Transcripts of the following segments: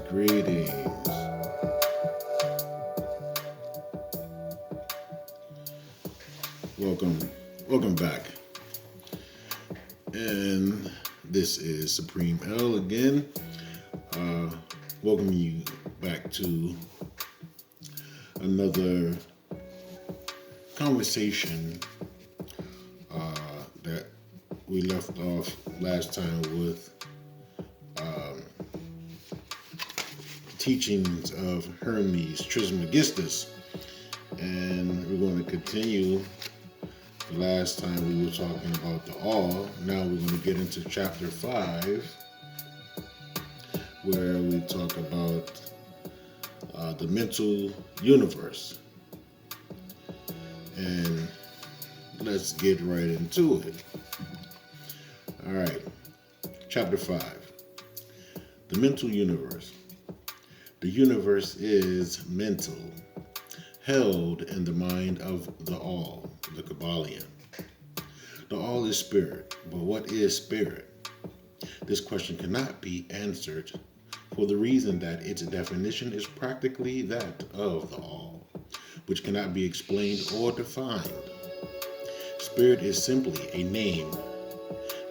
greetings. Welcome, welcome back. And this is Supreme L again. Uh, Welcome you back to another conversation that we left off last time with teachings of Hermes Trismegistus. And we're going to continue. Last time we were talking about the all. Now we're going to get into chapter 5, where we talk about the mental universe. And let's get right into it. All right, chapter 5, the mental universe. The universe is mental, held in the mind of the all, the Kybalion. The all is spirit, but what is spirit? This question cannot be answered for the reason that its definition is practically that of the all, which cannot be explained or defined. Spirit is simply a name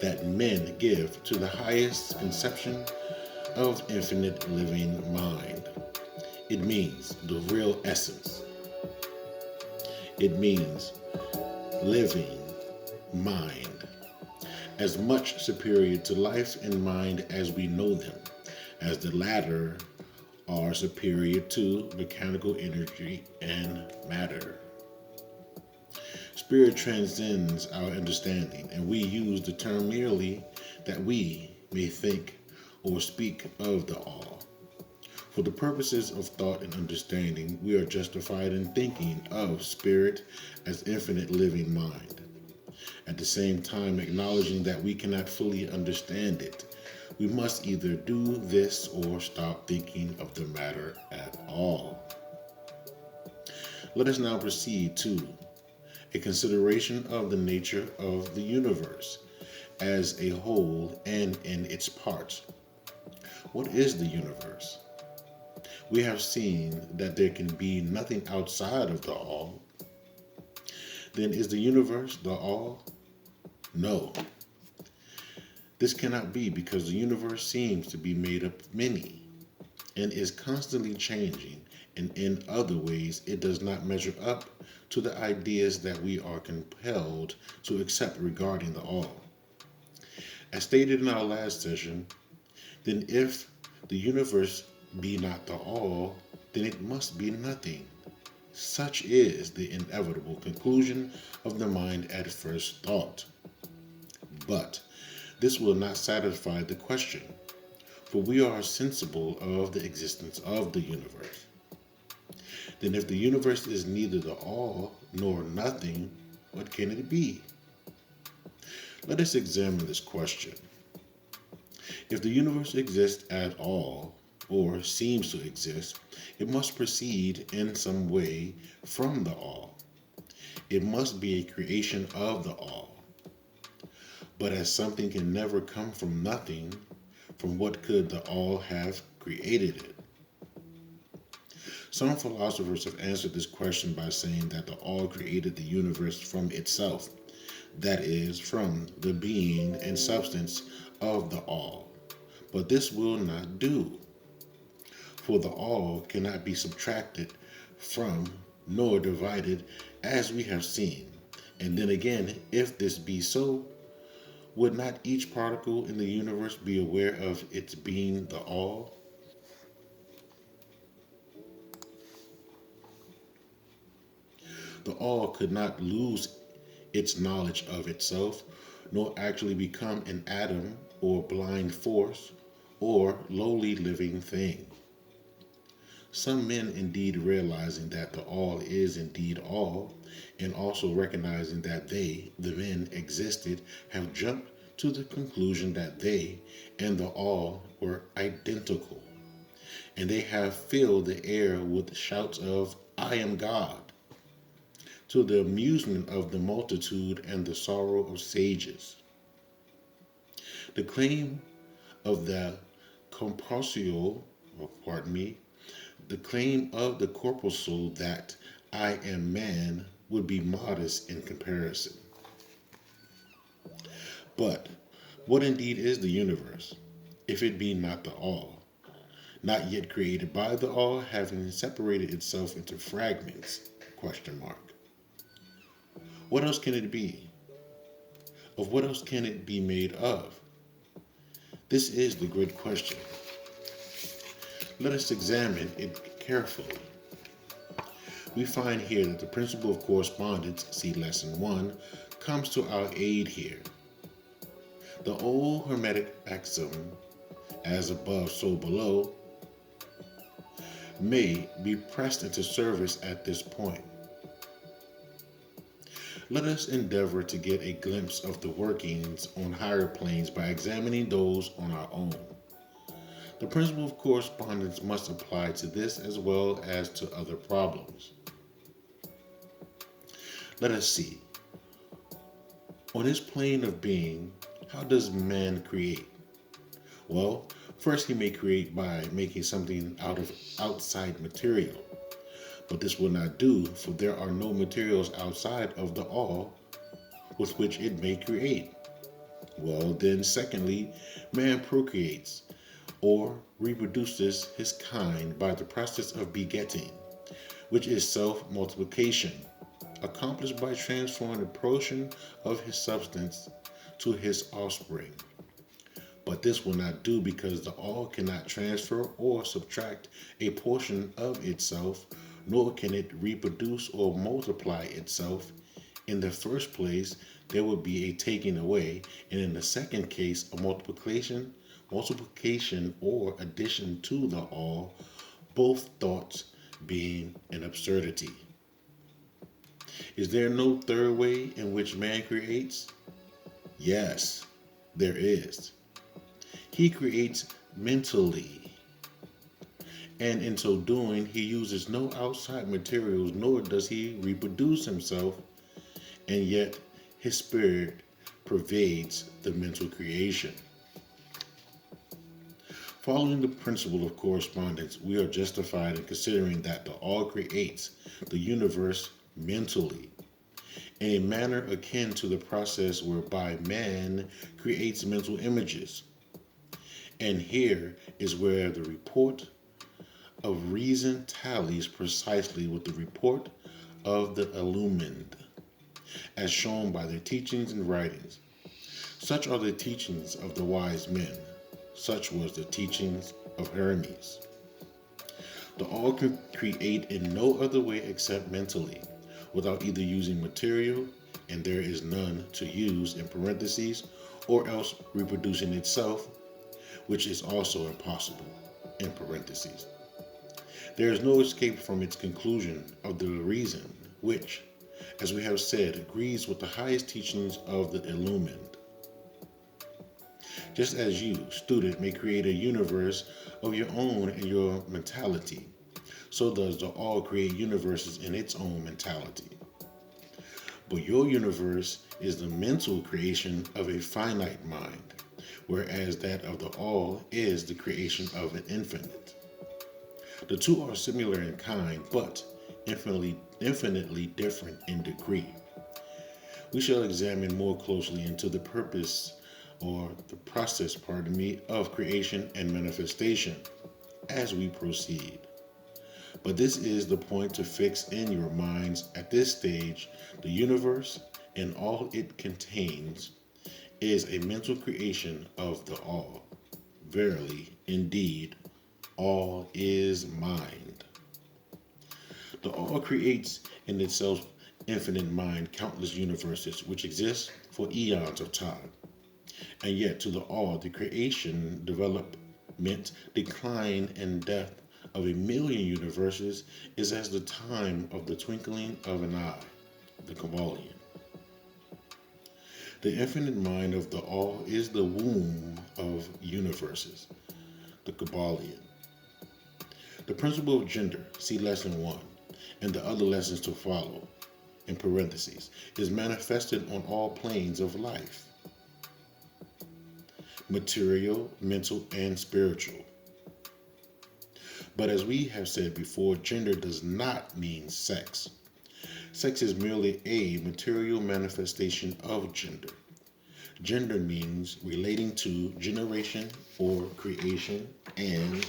that men give to the highest conception of infinite living mind. It means the real essence. It means living mind, as much superior to life and mind as we know them, as the latter are superior to mechanical energy and matter. Spirit transcends our understanding, and we use the term merely that we may think or speak of the all. For the purposes of thought and understanding, we are justified in thinking of spirit as infinite living mind. At the same time, acknowledging that we cannot fully understand it, we must either do this or stop thinking of the matter at all. Let us now proceed to a consideration of the nature of the universe as a whole and in its parts. What is the universe? We have seen that there can be nothing outside of the all. Then is the universe the all? No. This cannot be because the universe seems to be made up of many and is constantly changing, and in other ways it does not measure up to the ideas that we are compelled to accept regarding the all. As stated in our last session, then if the universe be not the all, then it must be nothing. Such is the inevitable conclusion of the mind at first thought. But this will not satisfy the question, for we are sensible of the existence of the universe. Then if the universe is neither the all nor nothing, what can it be? Let us examine this question. If the universe exists at all, or seems to exist, it must proceed in some way from the all. It must be a creation of the all. But as something can never come from nothing, from what could the all have created it? Some philosophers have answered this question by saying that the all created the universe from itself, that is, from the being and substance of the all. But this will not do. For the all cannot be subtracted from nor divided, as we have seen. And then again, if this be so, would not each particle in the universe be aware of its being the all? The all could not lose its knowledge of itself, nor actually become an atom or blind force or lowly living thing. Some men indeed realizing that the all is indeed all, and also recognizing that they, the men, existed, have jumped to the conclusion that they and the all were identical, and they have filled the air with shouts of, "I am God," to the amusement of the multitude and the sorrow of sages. The claim of the compulsio the claim of the corporal soul that I am man would be modest in comparison. But what indeed is the universe, if it be not the all, not yet created by the all, having separated itself into fragments? Question mark. What else can it be? Of what else can it be made of? This is the great question. Let us examine it carefully. We find here that the principle of correspondence, see lesson 1, comes to our aid here. The old Hermetic axiom, as above, so below, may be pressed into service at this point. Let us endeavor to get a glimpse of the workings on higher planes by examining those on our own. The principle of correspondence must apply to this as well as to other problems. Let us see. On this plane of being, how does man create? Well, first he may create by making something out of outside material. But this will not do, for there are no materials outside of the all with which it may create. Well, then, secondly, man procreates or reproduces his kind by the process of begetting, which is self-multiplication, accomplished by transferring a portion of his substance to his offspring. But this will not do because the all cannot transfer or subtract a portion of itself, nor can it reproduce or multiply itself. In the first place, there would be a taking away, and in the second case, a multiplication or addition to the all, both thoughts being an absurdity. Is there no third way in which man creates? Yes, there is. He creates mentally, and in so doing, he uses no outside materials, nor does he reproduce himself, and yet his spirit pervades the mental creation. Following the principle of correspondence, we are justified in considering that the all creates the universe mentally, in a manner akin to the process whereby man creates mental images. And here is where the report of reason tallies precisely with the report of the illumined, as shown by their teachings and writings. Such are the teachings of the wise men. Such was the teachings of Hermes. The all can create in no other way except mentally, without either using material, and there is none to use in parentheses, or else reproducing itself, which is also impossible in parentheses. There is no escape from its conclusion of the reason, which, as we have said, agrees with the highest teachings of the illumined. Just as you, student, may create a universe of your own in your mentality, so does the all create universes in its own mentality. But your universe is the mental creation of a finite mind, whereas that of the all is the creation of an infinite. The two are similar in kind, but infinitely different in degree. We shall examine more closely into the process of creation and manifestation as we proceed. But this is the point to fix in your minds at this stage. The universe and all it contains is a mental creation of the all. Verily, indeed, all is mind. The all creates in itself infinite mind countless universes which exist for eons of time. And yet to the all, the creation, development, decline, and death of a million universes is as the time of the twinkling of an eye, the Kybalion. The infinite mind of the all is the womb of universes, the Kybalion. The principle of gender, see lesson 1, and the other lessons to follow, in parentheses, is manifested on all planes of life, material, mental, and spiritual. But as we have said before, gender does not mean sex. Sex is merely a material manifestation of gender. Gender means relating to generation or creation, and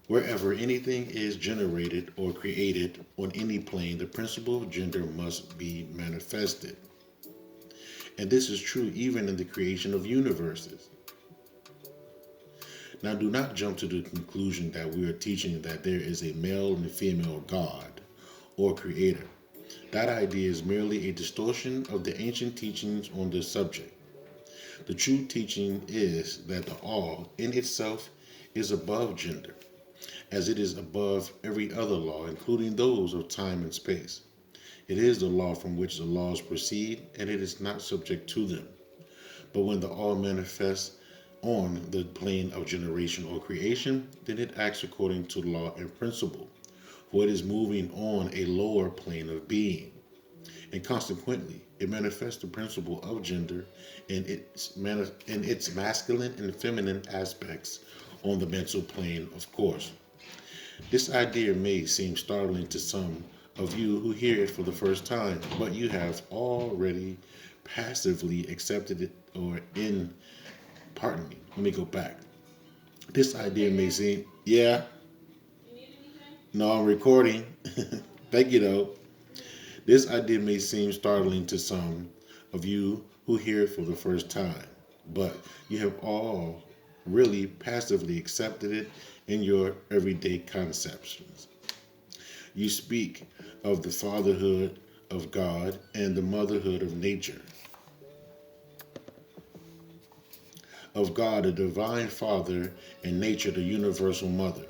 wherever anything is generated or created on any plane, the principle of gender must be manifested. And this is true even in the creation of universes. Now, do not jump to the conclusion that we are teaching that there is a male and a female God or creator. That idea is merely a distortion of the ancient teachings on this subject. The true teaching is that the all in itself is above gender, as it is above every other law, including those of time and space. It is the law from which the laws proceed, and it is not subject to them. But when the all manifests on the plane of generation or creation, then it acts according to law and principle, for it is moving on a lower plane of being. And consequently, it manifests the principle of gender in its masculine and feminine aspects on the mental plane, of course. This idea may seem startling to some of you who hear it for the first time, but you have already passively accepted it pardon me, let me go back. This idea may seem, yeah, no, I'm recording. Thank you though. This idea may seem startling to some of you who hear it for the first time, but you have all really passively accepted it in your everyday conceptions. You speak of the fatherhood of God and the motherhood of nature. Of God, a divine father, and nature, the universal mother,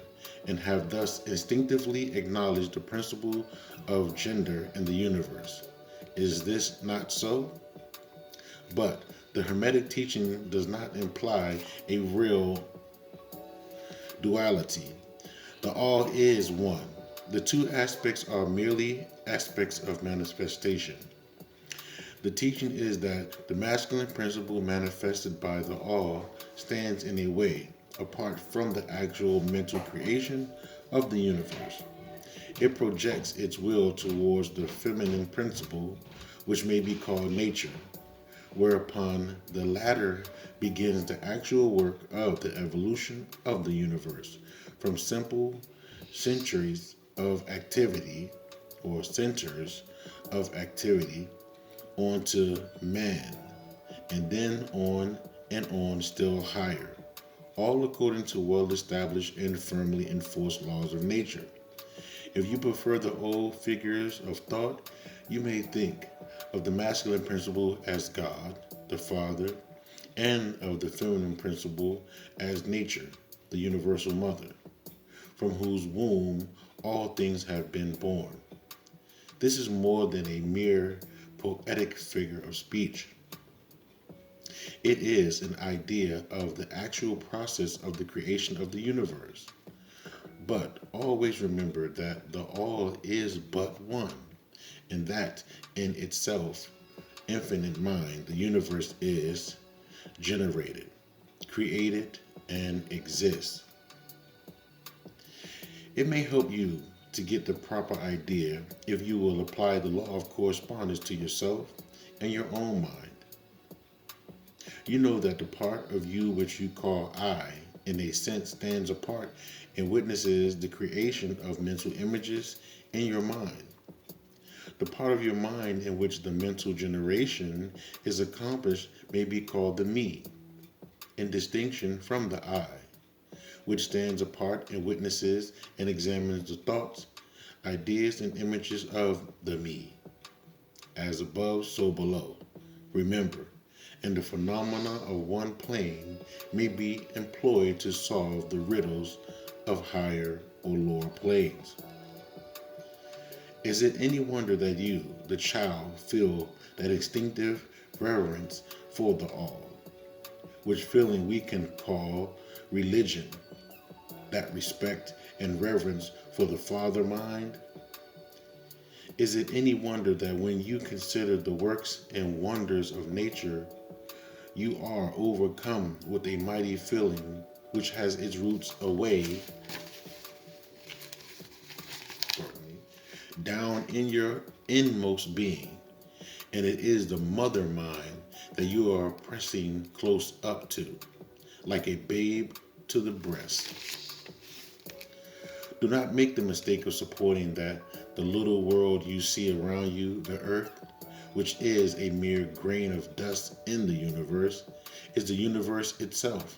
and have thus instinctively acknowledged the principle of gender in the universe. Is this not so? But the Hermetic teaching does not imply a real duality. The all is one. The two aspects are merely aspects of manifestation. The teaching is that the masculine principle manifested by the all stands in a way apart from the actual mental creation of the universe. It projects its will towards the feminine principle, which may be called nature, whereupon the latter begins the actual work of the evolution of the universe from simple centuries of activity or centers of activity onto man, and then on and on still higher, all according to well-established and firmly enforced laws of nature. If you prefer the old figures of thought, you may think of the masculine principle as God, the Father, and of the feminine principle as nature, the universal mother, from whose womb all things have been born. This is more than a mere poetic figure of speech. It is an idea of the actual process of the creation of the universe. But always remember that the all is but one, and that in itself, infinite mind, the universe is generated, created, and exists. It may help you to get the proper idea if you will apply the law of correspondence to yourself and your own mind. You know that the part of you which you call I, in a sense, stands apart and witnesses the creation of mental images in your mind. The part of your mind in which the mental generation is accomplished may be called the me, in distinction from the I, which stands apart and witnesses and examines the thoughts, ideas, and images of the me. As above, so below. Remember, and the phenomena of one plane may be employed to solve the riddles of higher or lower planes. Is it any wonder that you, the child, feel that instinctive reverence for the all, which feeling we can call religion, that respect and reverence for the Father mind? Is it any wonder that when you consider the works and wonders of nature, You are overcome with a mighty feeling which has its roots away, pardon me, down in your inmost being, and it is the mother mind that you are pressing close up to, like a babe to the breast. Do not make the mistake of supporting that the little world you see around you, the earth, which is a mere grain of dust in the universe, is the universe itself.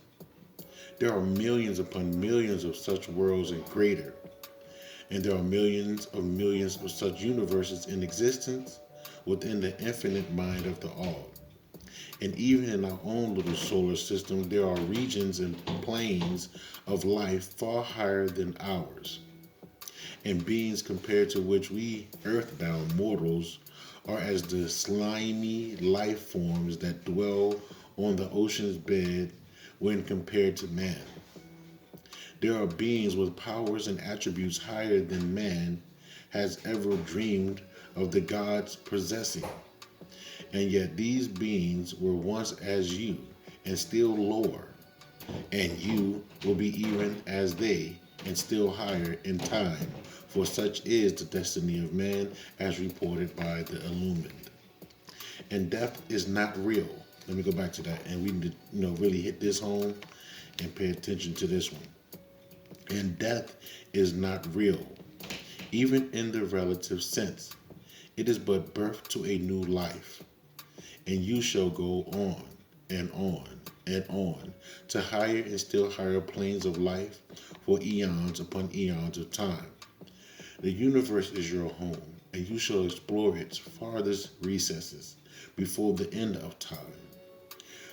There are millions upon millions of such worlds and greater, and there are millions of such universes in existence within the infinite mind of the all. And even in our own little solar system, there are regions and planes of life far higher than ours, and beings compared to which we earthbound mortals are as the slimy life forms that dwell on the ocean's bed when compared to man. There are beings with powers and attributes higher than man has ever dreamed of the gods possessing. And yet these beings were once as you, and still lower, and you will be even as they, and still higher in time, for such is the destiny of man as reported by the illumined. And death is not real. Let me go back to that, and we need to really hit this home and pay attention to this one. And death is not real, even in the relative sense. It is but birth to a new life, and you shall go on and on and on to higher and still higher planes of life for eons upon eons of time. The universe is your home, and you shall explore its farthest recesses before the end of time.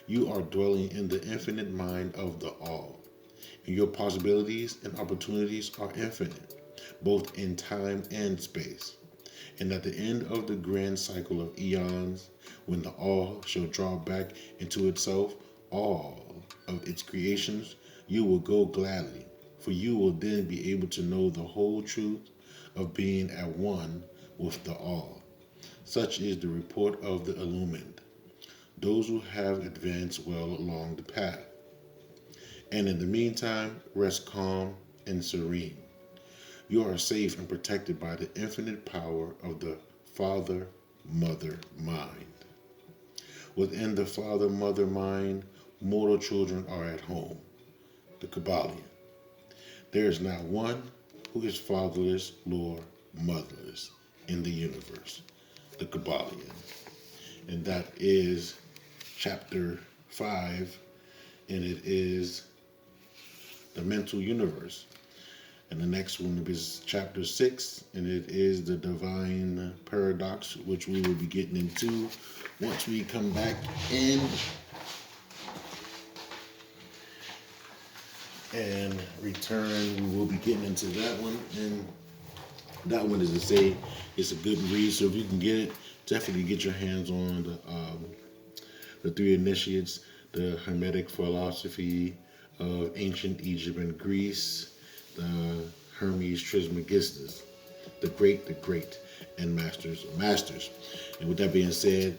You are dwelling in the infinite mind of the all, and your possibilities and opportunities are infinite, both in time and space. And at the end of the grand cycle of eons, when the all shall draw back into itself all of its creations, you will go gladly, for you will then be able to know the whole truth of being at one with the all. Such is the report of the illumined, those who have advanced well along the path. And in the meantime, rest calm and serene. You are safe and protected by the infinite power of the Father-Mother mind. Within the Father-Mother mind, mortal children are at home, the Kybalion. There is not one who is fatherless nor motherless in the universe, the Kybalion. And that is chapter 5, and it is the mental universe. And the next one is chapter 6, and it is the divine paradox, which we will be getting into once we come back in and return. We will be getting into that one, and that one, as I say, it's a good read. So if you can get it, definitely get your hands on the three initiates, the Hermetic philosophy of ancient Egypt and Greece, the Hermes Trismegistus, the great, and masters of masters. And with that being said,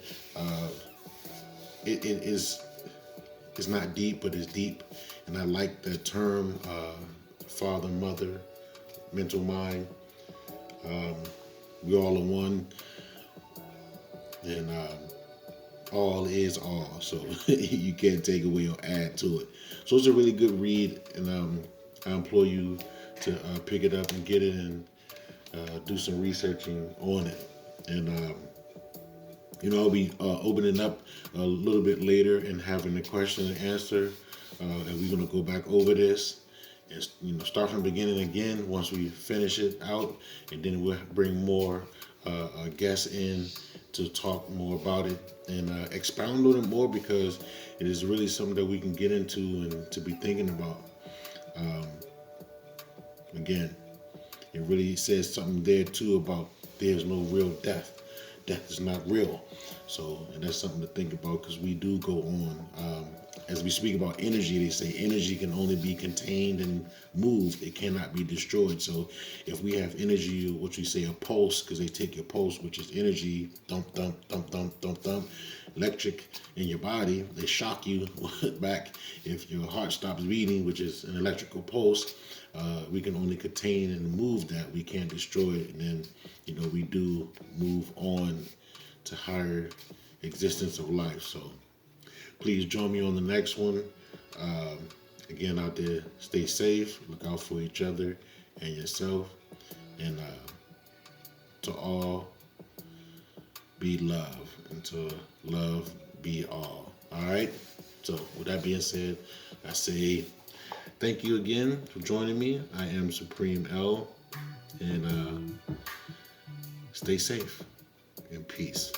it's not deep, but it's deep. And I like the term father, mother, mental mind. We all are one, and all is all. So you can't take away or add to it. So it's a really good read, and I implore you to pick it up and get it and do some researching on it. And I'll be opening up a little bit later and having a question and answer, and we're gonna go back over this and start from the beginning again once we finish it out, and then we'll bring more guests in to talk more about it and expound on it more, because it is really something that we can get into and to be thinking about. Again, it really says something there too about there's no real death. Death is not real. So, and that's something to think about, because we do go on. as we speak about energy, they say energy can only be contained and moved. It cannot be destroyed. So if we have energy, what you say, a pulse, because they take your pulse, which is energy, thump, thump, thump, thump, thump, thump, electric in your body, they shock you back. If your heart stops beating, which is an electrical pulse, we can only contain and move that. We can't destroy it. And then, we do move on to higher existence of life. So please join me on the next one. Again, out there, stay safe, look out for each other and yourself, and to all be love, and to love be all. All right. So with that being said, I say thank you again for joining me. I am Supreme L, and stay safe and peace.